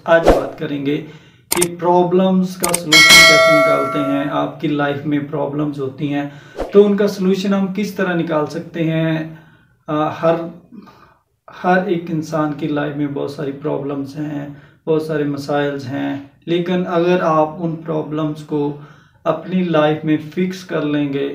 आज बात करेंगे कि प्रॉब्लम्स का सलूशन कैसे निकालते हैं। आपकी लाइफ में प्रॉब्लम्स होती हैं तो उनका सलूशन हम किस तरह निकाल सकते हैं। हर एक इंसान की लाइफ में बहुत सारी प्रॉब्लम्स हैं, बहुत सारे मसाइल्स हैं, लेकिन अगर आप उन प्रॉब्लम्स को अपनी लाइफ में फिक्स कर लेंगे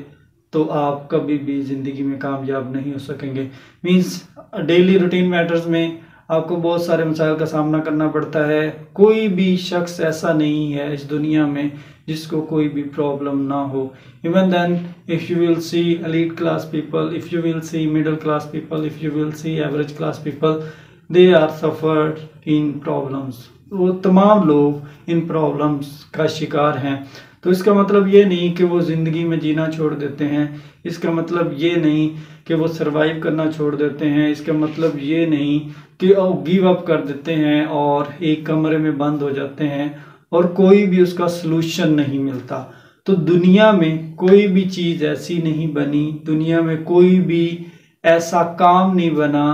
तो आप कभी भी ज़िंदगी में कामयाब नहीं हो सकेंगे। मींस डेली रूटीन मैटर्स में आपको बहुत सारे मसाइल का सामना करना पड़ता है। कोई भी शख्स ऐसा नहीं है इस दुनिया में जिसको कोई भी प्रॉब्लम ना हो। Even then if you will see elite class people, if you will see middle class people, if you will see average class people, they are suffered in problems. वो तमाम लोग इन प्रॉब्लम्स का शिकार हैं। तो इसका मतलब ये नहीं कि वो ज़िंदगी में जीना छोड़ देते हैं, इसका मतलब ये नहीं कि वो सरवाइव करना छोड़ देते हैं, इसका मतलब ये नहीं कि वो गिव अप कर देते हैं और एक कमरे में बंद हो जाते हैं और कोई भी उसका सलूशन नहीं मिलता। तो दुनिया में कोई भी चीज़ ऐसी नहीं बनी, दुनिया में कोई भी ऐसा काम नहीं बना,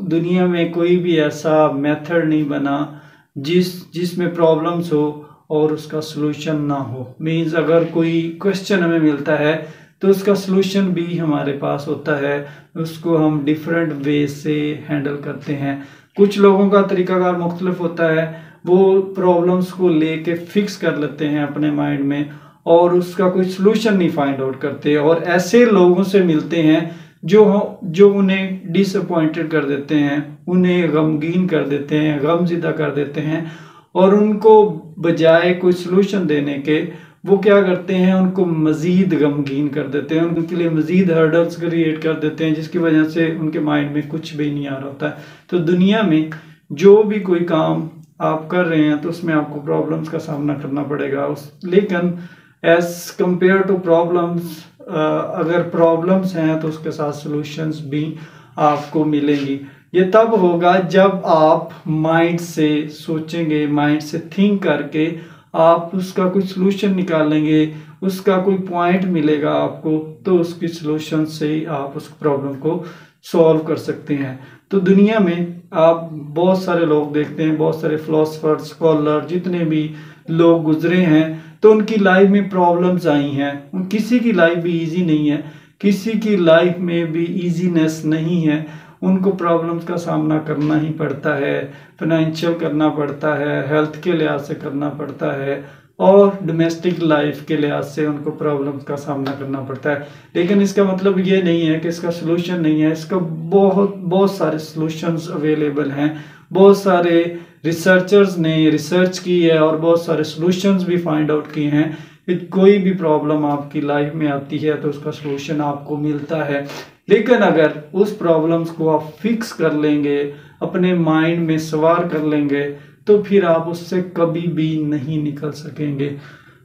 दुनिया में कोई भी ऐसा मेथड नहीं बना जिसमें प्रॉब्लम्स हो और उसका सलूशन ना हो। मीन्स अगर कोई क्वेश्चन हमें मिलता है तो उसका सलूशन भी हमारे पास होता है, उसको हम डिफरेंट वे से हैंडल करते हैं। कुछ लोगों का तरीकाकार मुख्तलिफ होता है, वो प्रॉब्लम्स को लेके फिक्स कर लेते हैं अपने माइंड में और उसका कोई सलूशन नहीं फाइंड आउट करते, और ऐसे लोगों से मिलते हैं जो उन्हें डिसअपॉइंटेड कर देते हैं, उन्हें गमगीन कर देते हैं, गमज़िदा कर देते हैं, और उनको बजाय कोई सलूशन देने के वो क्या करते हैं, उनको मज़ीद गमगीन कर देते हैं, उनके लिए मज़ीद हर्डल्स क्रिएट कर देते हैं, जिसकी वजह से उनके माइंड में कुछ भी नहीं आ रहा होता है। तो दुनिया में जो भी कोई काम आप कर रहे हैं तो उसमें आपको प्रॉब्लम्स का सामना करना पड़ेगा। लेकिन एज़ कम्पेयर टू प्रॉब्लम्स, अगर प्रॉब्लम्स हैं तो उसके साथ सलूशंस भी आपको मिलेंगी। ये तब होगा जब आप माइंड से सोचेंगे, माइंड से थिंक करके आप उसका कोई सलूशन निकालेंगे, उसका कोई पॉइंट मिलेगा आपको, तो उसकी सलूशन से ही आप उस प्रॉब्लम को सॉल्व कर सकते हैं। तो दुनिया में आप बहुत सारे लोग देखते हैं, बहुत सारे फिलोसफर, स्कॉलर, जितने भी लोग गुजरे हैं तो उनकी लाइफ में प्रॉब्लम्स आई हैं। किसी की लाइफ भी इजी नहीं है, किसी की लाइफ में भी इजीनेस नहीं है, उनको प्रॉब्लम्स का सामना करना ही पड़ता है। फाइनेंशियल करना पड़ता है, हेल्थ के लिहाज से करना पड़ता है, और डोमेस्टिक लाइफ के लिहाज से उनको प्रॉब्लम्स का सामना करना पड़ता है। लेकिन इसका मतलब ये नहीं है कि इसका सलूशन नहीं है, इसका बहुत सारे सलूशंस अवेलेबल हैं। बहुत सारे रिसर्चर्स ने रिसर्च की है और बहुत सारे सलूशंस भी फाइंड आउट किए हैं कि कोई भी प्रॉब्लम आपकी लाइफ में आती है तो उसका सलूशन आपको मिलता है। लेकिन अगर उस प्रॉब्लम्स को आप फिक्स कर लेंगे, अपने माइंड में सवार कर लेंगे, तो फिर आप उससे कभी भी नहीं निकल सकेंगे।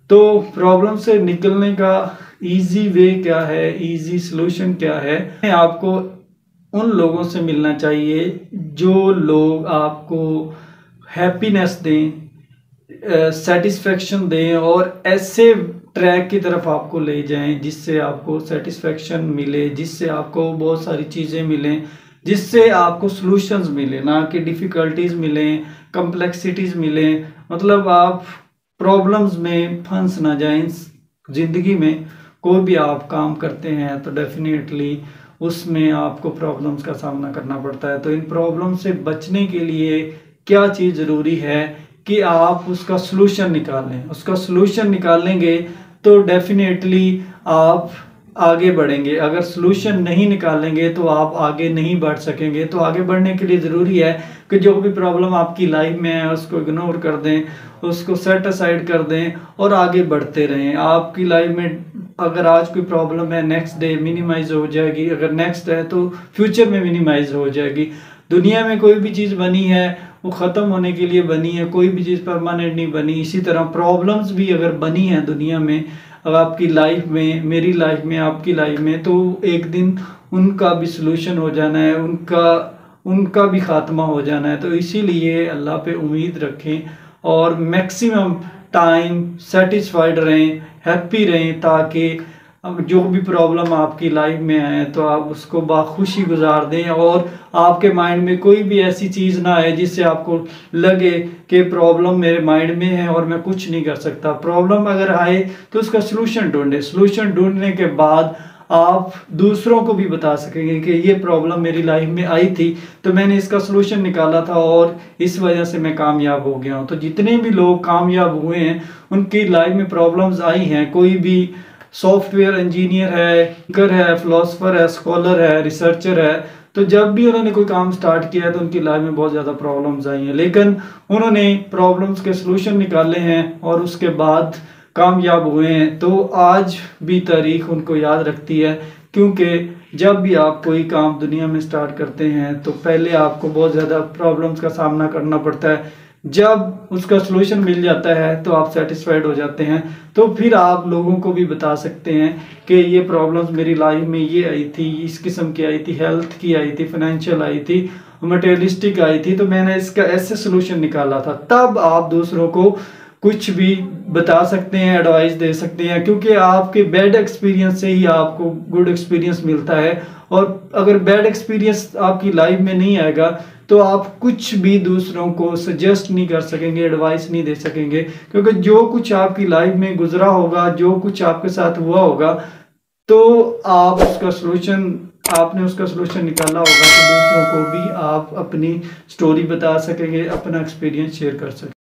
तो प्रॉब्लम से निकलने का इजी वे क्या है, इजी सलूशन क्या है? आपको उन लोगों से मिलना चाहिए जो लोग आपको हैप्पीनेस दें, सेटिस्फेक्शन दें, और ऐसे ट्रैक की तरफ आपको ले जाएं जिससे आपको सेटिस्फेक्शन मिले, जिससे आपको बहुत सारी चीज़ें मिलें, जिससे आपको सॉल्यूशंस मिले, ना कि डिफ़िकल्टीज़ मिलें, कम्प्लेक्सिटीज़ मिलें। मतलब आप प्रॉब्लम्स में फंस ना जाएं। ज़िंदगी में कोई भी आप काम करते हैं तो डेफिनेटली उसमें आपको प्रॉब्लम्स का सामना करना पड़ता है। तो इन प्रॉब्लम से बचने के लिए क्या चीज़ ज़रूरी है कि आप उसका सलूशन निकालें। उसका सलूशन निकालेंगे तो डेफिनेटली आप आगे बढ़ेंगे। अगर सलूशन नहीं निकालेंगे तो आप आगे नहीं बढ़ सकेंगे। तो आगे बढ़ने के लिए ज़रूरी है कि जो भी प्रॉब्लम आपकी लाइफ में है उसको इग्नोर कर दें, उसको सेट असाइड कर दें और आगे बढ़ते रहें। आपकी लाइफ में अगर आज कोई प्रॉब्लम है, नेक्स्ट डे मिनिमाइज हो जाएगी, अगर नेक्स्ट है तो फ्यूचर में मिनिमाइज हो जाएगी। दुनिया में कोई भी चीज़ बनी है वो ख़त्म होने के लिए बनी है, कोई भी चीज़ परमानेंट नहीं बनी। इसी तरह प्रॉब्लम्स भी अगर बनी है दुनिया में, अगर आपकी लाइफ में, मेरी लाइफ में, आपकी लाइफ में, तो एक दिन उनका भी सलूशन हो जाना है, उनका भी ख़ात्मा हो जाना है। तो इसीलिए अल्लाह पे उम्मीद रखें और मैक्सिमम टाइम सेटिस्फाइड रहें, हैप्पी रहें, ताकि अब जो भी प्रॉब्लम आपकी लाइफ में आए तो आप उसको बाखुशी गुजार दें और आपके माइंड में कोई भी ऐसी चीज़ ना आए जिससे आपको लगे कि प्रॉब्लम मेरे माइंड में है और मैं कुछ नहीं कर सकता। प्रॉब्लम अगर आए तो उसका सलूशन ढूंढें। सलूशन ढूंढने के बाद आप दूसरों को भी बता सकेंगे कि ये प्रॉब्लम मेरी लाइफ में आई थी तो मैंने इसका सलूशन निकाला था और इस वजह से मैं कामयाब हो गया हूँ। तो जितने भी लोग कामयाब हुए हैं उनकी लाइफ में प्रॉब्लम्स आई हैं। कोई भी सॉफ्टवेयर इंजीनियर है, बैंकर है, फिलोसफर है, स्कॉलर है, रिसर्चर है, तो जब भी उन्होंने कोई काम स्टार्ट किया है तो उनकी लाइफ में बहुत ज़्यादा प्रॉब्लम्स आई हैं, लेकिन उन्होंने प्रॉब्लम्स के सलूशन निकाले हैं और उसके बाद कामयाब हुए हैं। तो आज भी तारीख उनको याद रखती है, क्योंकि जब भी आप कोई काम दुनिया में स्टार्ट करते हैं तो पहले आपको बहुत ज़्यादा प्रॉब्लम्स का सामना करना पड़ता है। जब उसका सलूशन मिल जाता है तो आप सेटिस्फाइड हो जाते हैं, तो फिर आप लोगों को भी बता सकते हैं कि ये प्रॉब्लम्स मेरी लाइफ में ये आई थी, इस किस्म की आई थी, हेल्थ की आई थी, फाइनेंशियल आई थी, मटेरियलिस्टिक आई थी, तो मैंने इसका ऐसे सलूशन निकाला था। तब आप दूसरों को कुछ भी बता सकते हैं, एडवाइस दे सकते हैं, क्योंकि आपके बैड एक्सपीरियंस से ही आपको गुड एक्सपीरियंस मिलता है। और अगर बैड एक्सपीरियंस आपकी लाइफ में नहीं आएगा तो आप कुछ भी दूसरों को सजेस्ट नहीं कर सकेंगे, एडवाइस नहीं दे सकेंगे, क्योंकि जो कुछ आपकी लाइफ में गुजरा होगा, जो कुछ आपके साथ हुआ होगा, तो आप उसका सलूशन आपने उसका सलूशन निकाला होगा, तो दूसरों को भी आप अपनी स्टोरी बता सकेंगे, अपना एक्सपीरियंस शेयर कर सकेंगे।